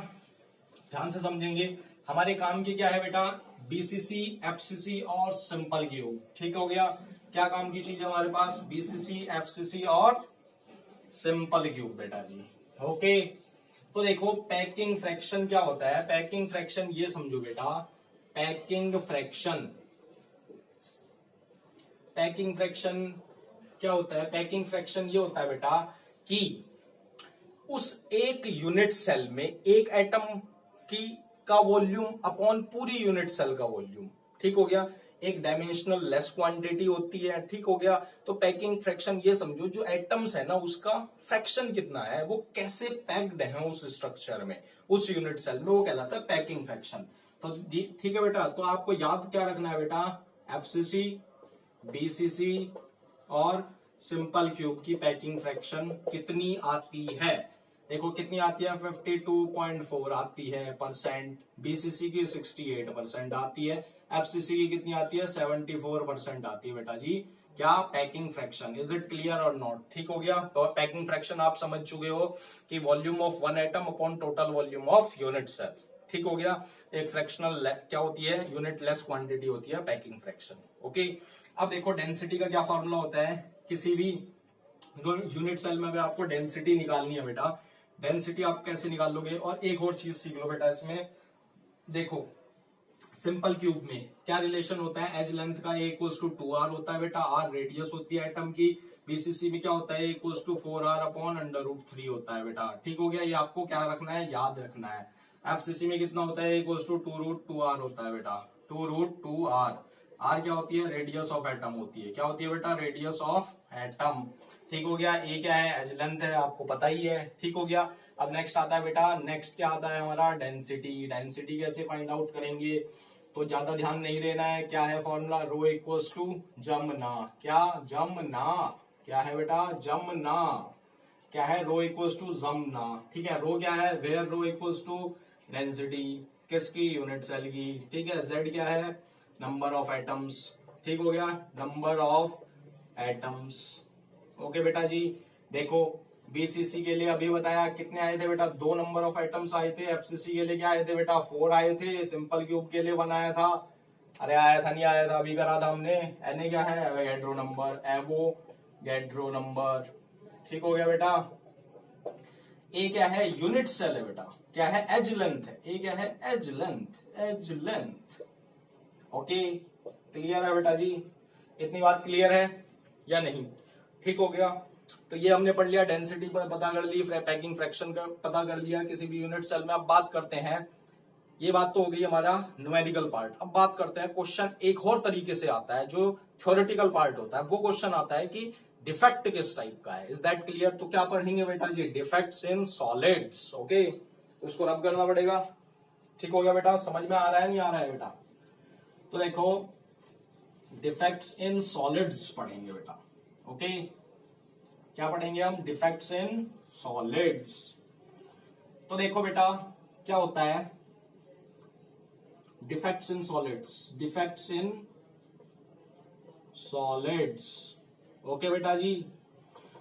ध्यान से समझेंगे, हमारे काम की क्या है बेटा, बीसीसी, एफसीसी और सिंपल क्यूब, ठीक हो गया। क्या काम की चीज है हमारे पास, बीसीसी, एफसीसी और सिंपल क्यूब बेटा जी, ओके। तो देखो पैकिंग फ्रैक्शन क्या होता है, पैकिंग फ्रैक्शन ये समझो बेटा, पैकिंग फ्रैक्शन क्या होता है, पैकिंग फ्रैक्शन ये होता है बेटा कि उस एक यूनिट सेल में एक एटम की का वॉल्यूम अपॉन पूरी यूनिट सेल का वॉल्यूम, ठीक हो गया। एक डायमेंशनल लेस क्वांटिटी होती है, ठीक हो गया। तो पैकिंग फ्रैक्शन ये समझो, जो एटम्स है ना उसका फ्रैक्शन कितना है, वो कैसे पैक्ड है उस स्ट्रक्चर में, उस यूनिट सेल में, वो कहलाता है पैकिंग फ्रैक्शन। तो ठीक है बेटा, तो आपको याद क्या रखना है बेटा, एफसीसी, बीसीसी और सिंपल क्यूब की पैकिंग फ्रैक्शन कितनी आती है। देखो कितनी आती है, 52.4 आती है परसेंट, बीसीसी की 68% आती है, एफसीसी की कितनी आती है, 74% आती है बेटा जी। क्या, packing fraction. Is it clear और नॉट? ठीक हो गया। तो पैकिंग फ्रैक्शन आप समझ चुके हो कि volume of one atom upon total volume of unit cell, ठीक हो गया। एक फ्रैक्शनल क्या होती है, यूनिट लेस क्वांटिटी होती है पैकिंग फ्रैक्शन, ओके। अब देखो डेंसिटी का क्या फॉर्मूला होता है, किसी भी यूनिट सेल में अगर आपको डेंसिटी निकालनी है बेटा, डेंसिटी आप कैसे निकाल लोगे। और एक और चीज सीख लो बेटा इसमें, देखो सिंपल क्यूब में क्या रिलेशन होता है, एज लेंथ का A = 2R होता है बेटा, R रेडियस होती है एटम की, बीसीसी में क्या होता है, इक्वल टू 4r/√3 होता है बेटा, ठीक हो गया। ये आपको क्या रखना है, याद रखना है। एफसीसी में कितना होता है, इक्वल टू 2√2r होता है बेटा, 2√2r। आर क्या होती है, रेडियस ऑफ एटम होती है। क्या होती है बेटा, रेडियस ऑफ एटम, ठीक हो गया। ए क्या है, एज लेंथ है, आपको पता ही है, ठीक हो गया। अब नेक्स्ट आता है बेटा, नेक्स्ट क्या आता है हमारा, डेंसिटी। डेंसिटी कैसे फाइंड आउट करेंगे, तो ज्यादा ध्यान नहीं देना है। क्या है फॉर्मूला, रो इक्वल्स टू जमना। क्या, जमना। क्या है बेटा, जमना। क्या है, रो इक्वल्स टू जमना, ठीक है। रो क्या है, where rho equals to density, किसकी, यूनिट सेल की, ठीक है। जेड क्या है, नंबर ऑफ एटम्स, ठीक हो गया, नंबर ऑफ एटम्स। ओके बेटा जी, देखो बीसीसी के लिए अभी बताया कितने आए थे बेटा, 2 नंबर ऑफ एटम्स आए थे। एफसीसी के लिए क्या आए थे बेटा, 4 आए थे। सिंपल क्यूब के लिए 1 आया था। अरे आया था, नहीं आया था, अभी करा था हमने। एन क्या है, एवोगैड्रो नंबर, एवोगैड्रो नंबर, ठीक हो गया बेटा। ए क्या है, यूनिट सेल है बेटा, क्या है, एज लेंथ है। ए क्या है, edge length, edge length. Okay, clear है बेटा जी, इतनी बात क्लियर है या नहीं, ठीक हो गया। तो ये हमने पढ़ लिया, डेंसिटी पर पता कर ली, पैकिंग फ्रैक्शन का पता कर लिया किसी भी यूनिट सेल में। अब बात करते हैं, ये बात तो हो गई हमारा न्यूमेरिकल पार्ट। अब बात करते हैं, क्वेश्चन एक और तरीके से आता है जो थ्योरेटिकल पार्ट होता है। वो क्वेश्चन आता है कि डिफेक्ट किस टाइप का है, इज दैट क्लियर। तो क्या पढ़ेंगे बेटा जी, डिफेक्ट्स इन सॉलिड्स। ओके, तो उसको रब करना पड़ेगा, ठीक हो गया बेटा। समझ में आ रहा है, नहीं आ रहा है बेटा। तो देखो, डिफेक्ट्स इन सॉलिड्स पढ़ेंगे बेटा। ओके, क्या पढ़ेंगे हम, डिफेक्ट्स इन सॉलिड्स। तो देखो बेटा, क्या होता है defects in solids, defects in solids. Okay बेटा जी,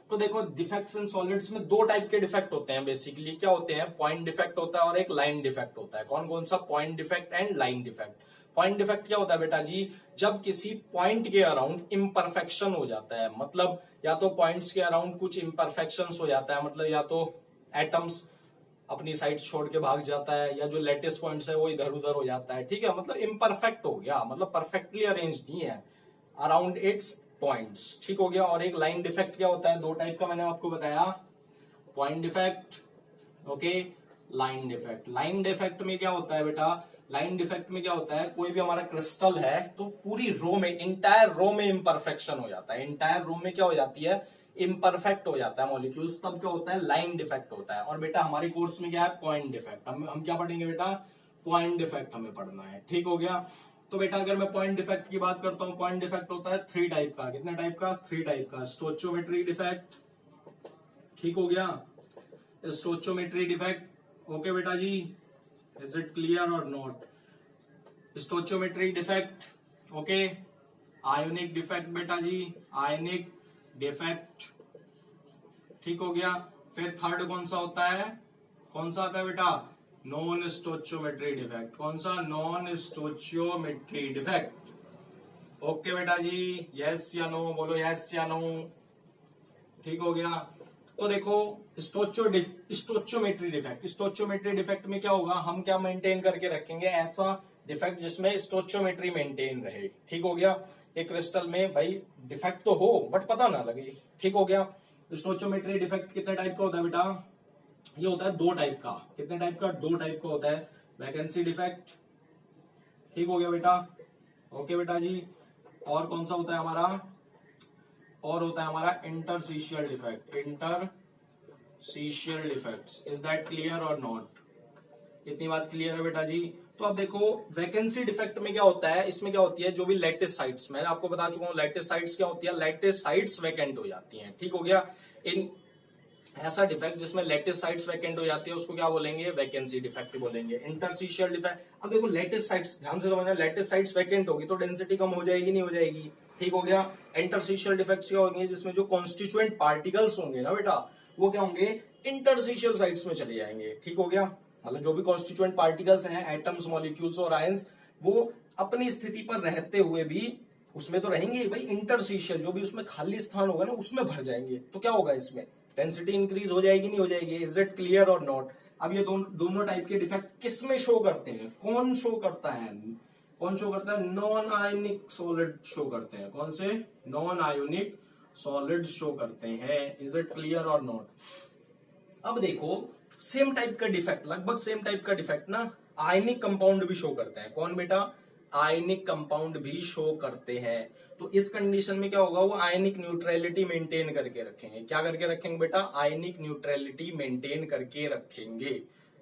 तो देखो डिफेक्ट्स इन सॉलिड्स में 2 टाइप के डिफेक्ट होते हैं बेसिकली। क्या होते हैं, पॉइंट डिफेक्ट होता है और एक लाइन डिफेक्ट होता है। कौन कौन सा, point defect and line defect. Point defect क्या होता है बेटा जी, जब किसी पॉइंट के अराउंड इम्परफेक्शन हो जाता है, मतलब या तो पॉइंट्स के अराउंड कुछ इम्परफेक्शन हो जाता है, मतलब या तो एटम्स अपनी साइड छोड़ के भाग जाता है, या जो लेटेस्ट पॉइंट्स है वो इधर उधर हो जाता है, ठीक है। मतलब इम्परफेक्ट हो गया, मतलब परफेक्टली अरेंज नहीं है अराउंड इट्स पॉइंट्स, ठीक हो गया। और एक लाइन डिफेक्ट क्या होता है, 2 टाइप का मैंने आपको बताया, point defect, okay, line defect. Line defect में क्या होता है बेटा, लाइन डिफेक्ट में क्या होता है, कोई भी हमारा क्रिस्टल है तो पूरी रो में, इंटायर रो में इम्परफेक्शन हो जाता है। इंटायर रो में क्या हो जाती है, इम्परफेक्ट हो जाता है मॉलिक्यूल्स, तब क्या होता है, लाइन डिफेक्ट होता है। और बेटा हमारे कोर्स में क्या है, पॉइंट डिफेक्ट। हम क्या पढ़ेंगे बेटा, पॉइंट डिफेक्ट हमें पढ़ना है, ठीक हो गया। तो बेटा अगर मैं पॉइंट डिफेक्ट की बात करता हूं, पॉइंट डिफेक्ट होता है 3 टाइप का। कितने टाइप का, 3 टाइप का। स्टोचियोमेट्री डिफेक्ट, ठीक हो गया, स्टोचियोमेट्री डिफेक्ट। ओके बेटा जी, इज इट क्लियर और not. Stoichiometry defect, okay. Ionic defect बेटा जी, आयोनिक डिफेक्ट, ठीक हो गया। फिर थर्ड कौन सा होता है, कौन सा आता है बेटा, नॉन स्टोचियोमेट्री डिफेक्ट। कौन सा, नॉन स्टोचियोमेट्री डिफेक्ट। ओके बेटा जी, यस या नो बोलो, यस या नो, ठीक हो गया। तो देखो स्टोचियोमेट्री डिफेक्ट, स्टोचियोमेट्री डिफेक्ट में क्या होगा, हम क्या मेंटेन करके रखेंगे, ऐसा डिफेक्ट जिसमें स्टोचियोमेट्री मेंटेन रहे, ठीक हो गया। एक क्रिस्टल में भाई डिफेक्ट तो हो बट पता ना लगे, ठीक हो गया। स्टोचियोमेट्री डिफेक्ट कितने टाइप का होता है बेटा, ये होता है 2 टाइप का। कितने टाइप का, 2 टाइप का होता है। वैकेंसी डिफेक्ट, ठीक हो गया बेटा, ओके बेटा जी। और कौन सा होता है हमारा, और होता है हमारा interstitial defect, interstitial defects. Is that clear और नॉट, इतनी बात क्लियर है बेटा जी। तो अब देखो वैकेंसी डिफेक्ट में क्या होता है, इसमें क्या होती है, जो भी लैटिस साइट्स, मैंने आपको बता चुका हूं लैटिस साइट्स क्या होती है, लैटिस साइट्स वैकेंट हो जाती हैं, ठीक हो गया। इन ऐसा डिफेक्ट जिसमें लैटिस साइट्स वैकेंट हो जाती है उसको क्या बोलेंगे, वैकेंसी डिफेक्ट बोलेंगे। इंटरस्टिशियल डिफेक्ट, अब देखो लैटिस साइट्स, ध्यान से समझना, लैटिस साइट्स वैकेंट होगी तो डेंसिटी कम हो जाएगी, नहीं हो जाएगी, ठीक हो गया। इंटरस्टिशियल डिफेक्ट्स क्या होंगे, जिसमें जो कॉन्स्टिट्यूएंट पार्टिकल्स होंगे ना बेटा, वो क्या होंगे, इंटरस्टिशियल साइट्स में चले जाएंगे, ठीक हो गया। मतलब जो भी कॉन्स्टिट्यूएंट पार्टिकल्स हैं, एटम्स, मॉलिक्यूल्स और आयंस, वो अपनी स्थिति पर रहते हुए भी उसमें तो रहेंगे भाई, इंटरस्टिशियल जो भी उसमें खाली स्थान होगा ना उसमें भर जाएंगे, तो क्या होगा, इसमें डेंसिटी इंक्रीज हो जाएगी, नहीं हो जाएगी। इज इट क्लियर और नॉट। अब ये दोनों टाइप के डिफेक्ट किस में शो करते हैं, कौन शो करता है, कौन शो करता है, नॉन आयोनिक सॉलिड शो करते हैं। कौन से, नॉन आयोनिक सॉलिड शो करते हैं। इज इट क्लियर और नॉट? अब देखो सेम टाइप का डिफेक्ट, लगभग सेम टाइप का डिफेक्ट ना आयनिक कंपाउंड भी शो करते हैं। कौन बेटा? आयनिक कंपाउंड भी शो करते हैं। तो इस कंडीशन में क्या होगा, वो आयनिक न्यूट्रलिटी मेंटेन करके रखेंगे। क्या करके रखेंगे बेटा? आयनिक न्यूट्रलिटी मेंटेन करके रखेंगे।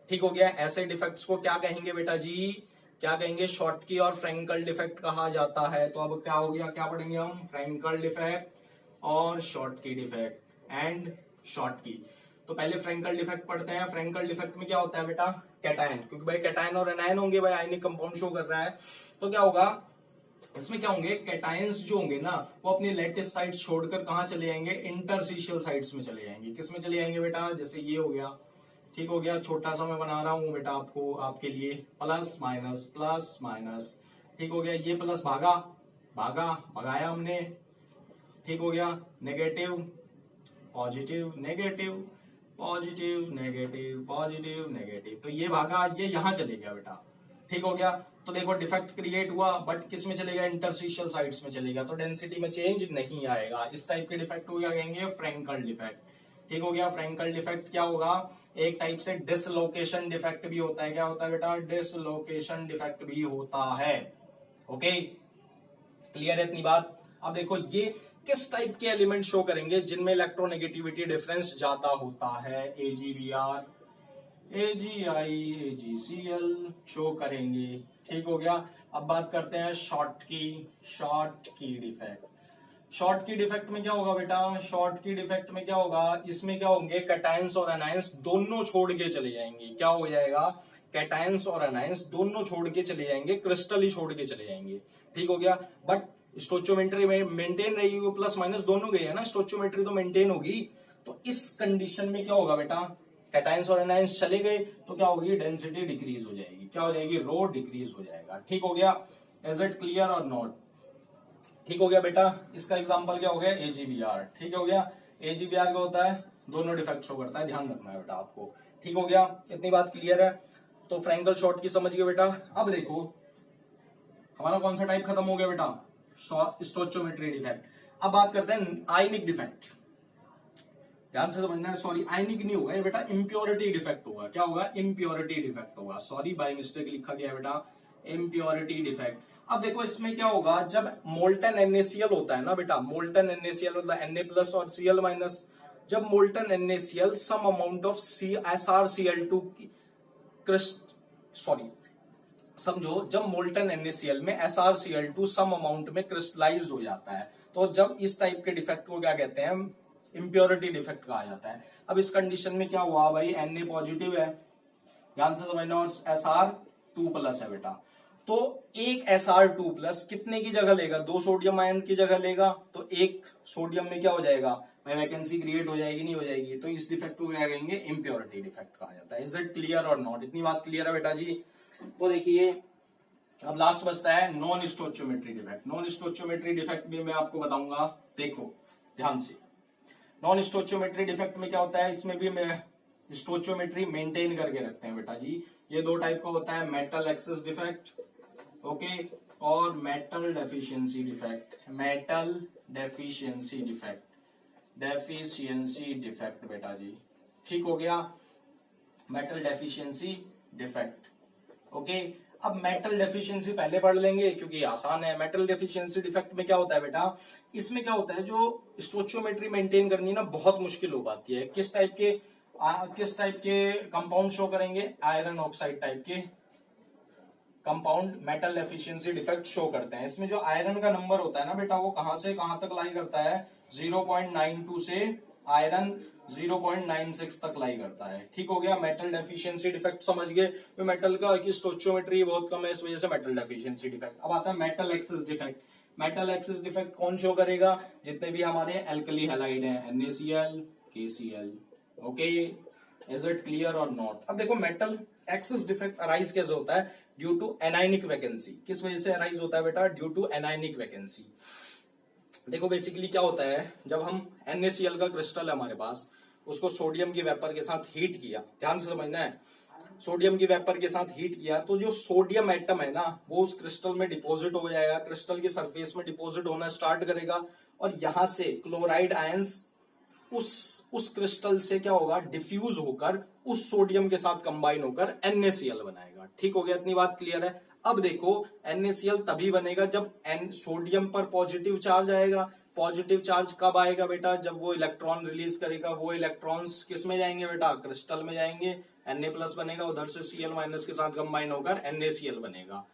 ठीक हो गया। ऐसे डिफेक्ट्स को क्या कहेंगे बेटा जी? क्या कहेंगे? शॉर्टकी और फ्रैंकल डिफेक्ट कहा जाता है। तो अब क्या हो गया, क्या पढ़ेंगे हम? फ्रैंकल डिफेक्ट और शॉर्टकी डिफेक्ट एंड शॉर्टकी। तो पहले फ्रैंकल डिफेक्ट पढ़ते हैं। फ्रैंकल डिफेक्ट में क्या होता है बेटा? कैटायन, क्योंकि भाई कैटायन और एनायन होंगे, भाई आयनिक कंपाउंड शो कर रहा है। तो क्या होगा इसमें? क्या होंगे? कैटायंस जो होंगे ना वो अपनी लेटिस साइड्स छोड़कर कहां चले जाएंगे? इंटरस्टिशियल साइड्स में चले जाएंगे। किस में चले जाएंगे बेटा? जैसे ये हो गया, ठीक हो गया। छोटा सा मैं बना रहा हूं बेटा आपको, आपके लिए, प्लस माइनस। ठीक हो गया। ये प्लस भागा भागा भगाया हमने, ठीक हो गया। Negative positive negative positive negative positive negative, तो ये भागा, ये यहां चले गया बेटा। ठीक हो गया। तो देखो डिफेक्ट क्रिएट हुआ, बट किस में चलेगा? इंटरस्टिशियल साइड्स में चलेगा, तो डेंसिटी में चेंज नहीं आएगा। इस टाइप के डिफेक्ट को क्या कहेंगे? Frenkel defect. ठीक हो गया। फ्रैंकल डिफेक्ट क्या होगा? एक टाइप से डिसलोकेशन डिफेक्ट भी होता है। क्या होता है बेटा? डिसलोकेशन डिफेक्ट भी होता है। ओके, क्लियर है इतनी बात? अब देखो ये किस टाइप के एलिमेंट शो करेंगे जिनमें इलेक्ट्रोनेगेटिविटी डिफरेंस ज्यादा होता है? AgBr, AgI, AgCl शो करेंगे। ठीक हो गया। अब बात करते हैं शॉर्ट की डिफेक्ट। शॉर्ट की डिफेक्ट में क्या होगा बेटा? शॉर्ट की डिफेक्ट में क्या होगा? इसमें क्या होंगे? कैटायंस और एनायंस दोनों छोड़ के चले जाएंगे। क्या हो जाएगा? कैटायंस और एनायंस दोनों छोड़ के चले जाएंगे, क्रिस्टल ही छोड़ के चले जाएंगे। ठीक हो गया। बट स्टोचियोमेट्री में मेंटेन रहेगी, प्लस माइनस दोनों गए है ना, स्टोचियोमेट्री तो मेंटेन होगी। तो इस कंडीशन में क्या होगा बेटा? कैटायंस और एनायंस चले गए तो क्या होगी? डेंसिटी डिक्रीज हो जाएगी। क्या हो जाएगी? रो डिक्रीज हो जाएगा। ठीक हो गया। इज इट क्लियर और नॉट? ठीक हो गया बेटा। इसका एग्जांपल क्या हो गया? AgBr। ठीक हो गया। AgBr क्या होता है? दोनों डिफेक्ट शो करता है, ध्यान रखना है बेटा आपको। ठीक हो गया। इतनी बात क्लियर है? तो फ्रैंकल शॉर्ट की समझ गए बेटा। अब देखो हमारा कौन सा टाइप खत्म हो गया बेटा? स्टोचियोमेट्री डिफेक्ट। अब बात करते हैं आयनिक डिफेक्ट। ध्यान से समझना है, सॉरी आयनिक नहीं होगा ये बेटा, इम्प्योरिटी डिफेक्ट होगा। क्या होगा? इम्प्योरिटी डिफेक्ट होगा। सॉरी बाय मिस्टेक लिखा गया बेटा, इम्प्योरिटी डिफेक्ट। अब देखो इसमें क्या होगा? जब मोल्टन NaCl होता है ना बेटा, मोल्टन NaCl मतलब Na+ और Cl-, जब molten NaCl some amount of SrCl2 sorry समझो, जब मोल्टन NaCl में SrCl2 सम अमाउंट में क्रिस्टलाइज हो जाता है, तो जब इस टाइप के डिफेक्ट को क्या कहते हैं? इम्प्योरिटी डिफेक्ट कहा जाता है। अब इस कंडीशन में क्या हुआ भाई? Na पॉजिटिव है, ध्यान से समझना, और Sr2+ है बेटा। तो एक Sr2+ कितने की जगह लेगा? 2 सोडियम आयन की जगह लेगा। तो एक सोडियम में क्या हो जाएगा भाई? वैकेंसी क्रिएट हो जाएगी, नहीं हो जाएगी? तो इस डिफेक्ट को क्या कहेंगे? इम्प्योरिटी डिफेक्ट कहा जाता है। इज इट क्लियर और नॉट? इतनी बात क्लियर है बेटा जी? तो देखिए अब लास्ट बचता है नॉन स्टोचियोमेट्री डिफेक्ट। नॉन स्टोचियोमेट्री डिफेक्ट भी मैं आपको बताऊंगा, देखो ध्यान से। नॉन स्टोचियोमेट्री डिफेक्ट में क्या होता है? इसमें भी मैं स्टोचियोमेट्री मेंटेन करके रखते हैं बेटा जी। ये 2 टाइप का होता है, मेटल एक्सेस डिफेक्ट, ओके, और metal deficiency defect. Metal deficiency defect बेटा जी। ठीक हो गया। Metal deficiency defect, okay. अब मेटल डेफिशिएंसी पहले पढ़ लेंगे क्योंकि आसान है। मेटल डेफिशिएंसी डिफेक्ट में क्या होता है बेटा? इसमें क्या होता है? जो स्टोचियोमेट्री मेंटेन करनी ना बहुत मुश्किल हो पाती है। किस टाइप के कंपाउंड शो करेंगे? आयरन ऑक्साइड टाइप के compound metal deficiency defect show करते हैं। इसमें जो आयरन का नंबर होता है ना बेटा, वो कहां से कहां तक लाई करता है? 0.92 से आयरन 0.96 तक लाई करता है। ठीक हो गया। मेटल डेफिशिएंसी डिफेक्ट समझ गए? तो मेटल का की स्टोचियोमेट्री बहुत कम है, इस वजह से मेटल डेफिशिएंसी डिफेक्ट। अब आता है metal excess defect. Metal excess defect कौन शो करेगा? जितने भी हमारे एल्कली हैलाइड हैं, NaCl, KCl, okay. Is it clear और नॉट? अब देखो मेटल एक्सेस डिफेक्ट अराइज कैसे होता है? Due to anionic vacancy. किस वजह से अराइज होता है बेटा? Due to anionic vacancy. देखो बेसिकली क्या होता है, जब हम NaCl का क्रिस्टल है हमारे पास, उसको सोडियम की वेपर के साथ हीट किया, ध्यान से समझना है, सोडियम की वेपर के साथ हीट किया, तो जो सोडियम एटम है ना वो उस क्रिस्टल में डिपॉजिट हो जाएगा, क्रिस्टल की सरफेस में डिपॉजिट होना स्टार्ट करेगा, और यहां से क्लोराइड आयंस उस क्रिस्टल से क्या होगा, डिफ्यूज होकर उस सोडियम के साथ कंबाइन होकर NaCl बनाएगा। ठीक हो गया, इतनी बात क्लियर है। अब देखो NaCl तभी बनेगा जब सोडियम पर पॉजिटिव चार्ज आएगा। पॉजिटिव चार्ज कब आएगा बेटा, जब वो इलेक्ट्रॉन रिलीज करेगा। वो इलेक्ट्रॉन्स किस में जाएंगे बेटा, क्रिस्टल में जाएंगे, Na+ बनेगा, उधर से Cl- के साथ कंबाइन होकर NaCl बनेगा।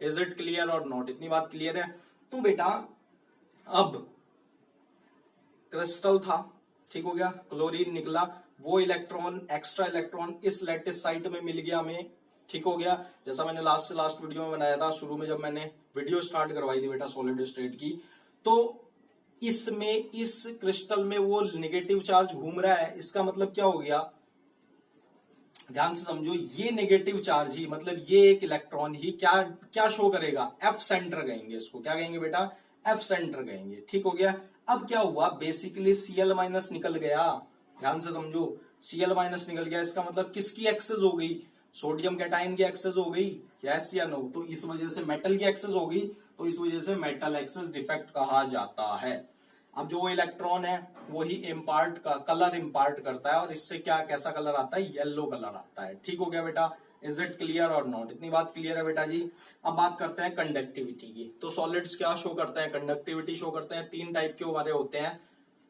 इज इट क्लियर और नॉट, इतनी बात क्लियर है। तो बेटा अब क्रिस्टल था, ठीक हो गया, क्लोरीन निकला, वो इलेक्ट्रॉन एक्स्ट्रा इलेक्ट्रॉन इस लैटिस साइट में मिल गया हमें, ठीक हो गया। जैसा मैंने लास्ट वीडियो में बनाया था, शुरू में जब मैंने वीडियो स्टार्ट करवाई थी बेटा सॉलिड स्टेट की, तो इसमें इस क्रिस्टल में वो नेगेटिव चार्ज घूम रहा है। इसका मतलब क्या हो गया, ध्यान से समझो, ये नेगेटिव चार्ज ही मतलब ये एक इलेक्ट्रॉन ही क्या क्या शो करेगा, F सेंटर कहेंगे इसको, क्या कहेंगे बेटा, F सेंटर कहेंगे। ठीक हो गया। अब क्या हुआ, बेसिकली Cl- निकल गया, ध्यान से समझो, Cl- निकल गया। इसका मतलब किसकी एक्सेस हो गई, सोडियम कैटायन की एक्सेस हो गई, यस या नो। तो इस वजह से मेटल की एक्सेस हो गई, तो इस वजह से मेटल एक्सेस डिफेक्ट कहा जाता है। अब जो वो इलेक्ट्रॉन है वो ही इम्पार्ट का कलर इम्पार्ट करता है, और इससे क्या कैसा कलर आता है, येलो कलर आता है। ठीक हो गया बेटा, इज इट क्लियर और नॉट, इतनी बात क्लियर है बेटा जी। अब बात करते हैं कंडक्टिविटी की। तो सॉलिड्स क्या शो करते हैं, कंडक्टिविटी शो करते हैं। 3 टाइप के हमारे होते हैं,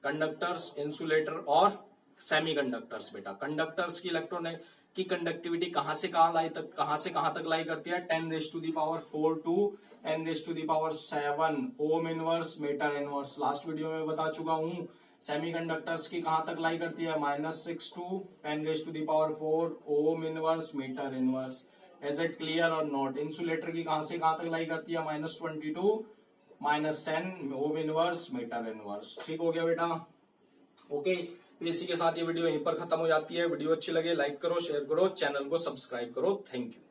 कंडक्टर्स, इंसुलेटर और सेमीकंडक्टर्स। बेटा कंडक्टर्स की इलेक्ट्रॉन की कंडक्टिविटी कहां से कहां तक लाई करती है, 10⁴ to n⁻7 ohm inverse metre inverse. Last video में बता चुका हूं। सेमीकंडक्टर्स की कहां तक लाई करती है, -6 to 10⁴ ohm inverse metre inverse. Is it clear और नॉट। इंसुलेटर की कहां से कहां तक लाई करती है, -22 -10 ओम इनवर्स मीटर इनवर्स। ठीक हो गया बेटा, ओके। तो इसी के साथ ये वीडियो यहीं पर खत्म हो जाती है। वीडियो अच्छी लगे लाइक करो, शेयर करो, चैनल को सब्सक्राइब करो। Thank you.